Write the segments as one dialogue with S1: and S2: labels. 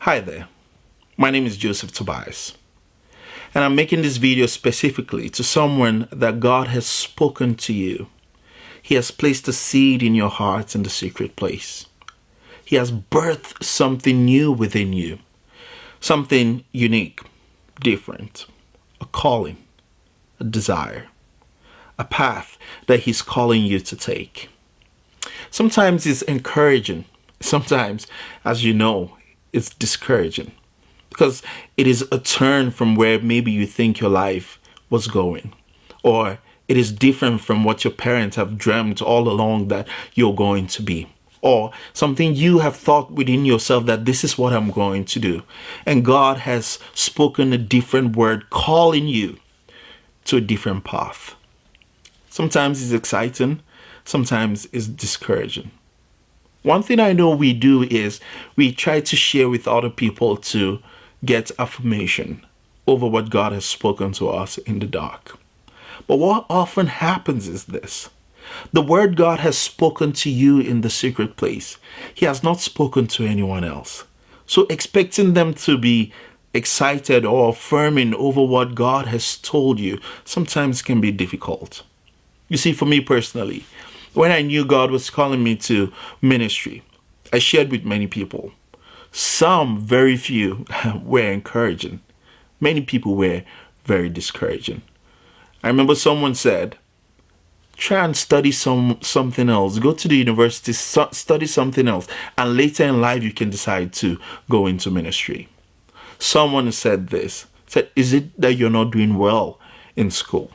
S1: Hi there, my name is Joseph Tobias, and I'm making this video specifically to someone that God has spoken to you. He has placed a seed in your heart in the secret place. He has birthed something new within you, something unique, different, a calling, a desire, a path that He's calling you to take. Sometimes it's encouraging, sometimes, as you know, it's discouraging because it is a turn from where maybe you think your life was going, or it is different from what your parents have dreamt all along that you're going to be, or something you have thought within yourself that this is what I'm going to do. And God has spoken a different word calling you to a different path. Sometimes it's exciting, sometimes it's discouraging. One thing I know we do is we try to share with other people to get affirmation over what God has spoken to us in the dark. But what often happens is this. The word God has spoken to you in the secret place, He has not spoken to anyone else. So expecting them to be excited or affirming over what God has told you sometimes can be difficult. You see, for me personally, when I knew God was calling me to ministry, I shared with many people. Some, very few, were encouraging. Many people were very discouraging. I remember someone said, try and study something else. Go to the university, study something else, and later in life you can decide to go into ministry. Someone said is it that you're not doing well in school?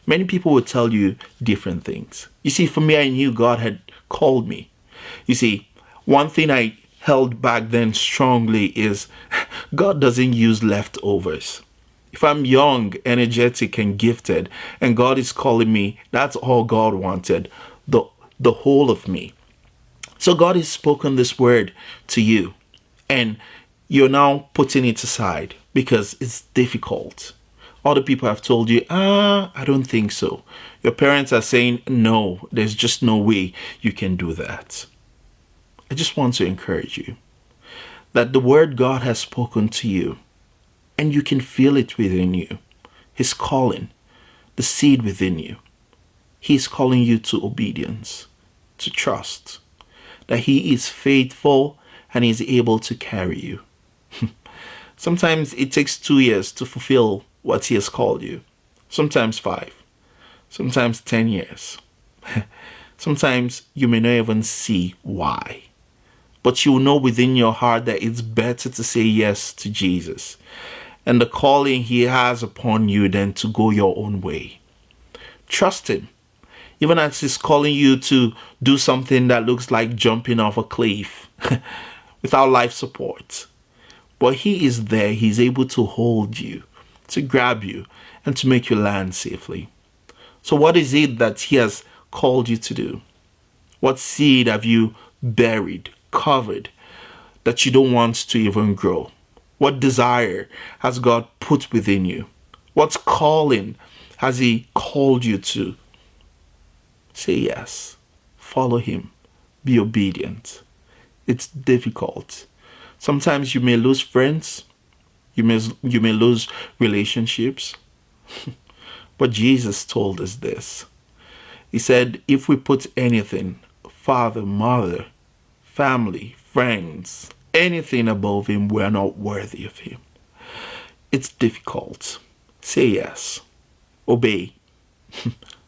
S1: Many people will tell you different things. You see, for me, I knew God had called me. You see, one thing I held back then strongly is God doesn't use leftovers. If I'm young, energetic, and gifted, and God is calling me, that's all God wanted, the whole of me. So God has spoken this word to you, and you're now putting it aside because it's difficult. Other people have told you, I don't think so. Your parents are saying, no, there's just no way you can do that. I just want to encourage you that the word God has spoken to you, and you can feel it within you. His calling, the seed within you. He's calling you to obedience, to trust, that He is faithful and is able to carry you. Sometimes it takes 2 years to fulfill what He has called you. Sometimes 5. Sometimes 10 years. Sometimes you may not even see why. But you will know within your heart that it's better to say yes to Jesus and the calling He has upon you than to go your own way. Trust Him. Even as He's calling you to do something that looks like jumping off a cliff without life support. But He is there. He's able to hold you, to grab you, and to make you land safely. So what is it that He has called you to do? What seed have you buried, covered, that you don't want to even grow? What desire has God put within you? What calling has He called you to? Say yes. Follow Him. Be obedient. It's difficult. Sometimes you may lose friends. You may lose relationships. But Jesus told us this. He said, if we put anything, father, mother, family, friends, anything above Him, we are not worthy of Him. It's difficult. Say yes. Obey.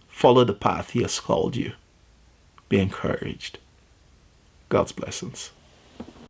S1: Follow the path He has called you. Be encouraged. God's blessings.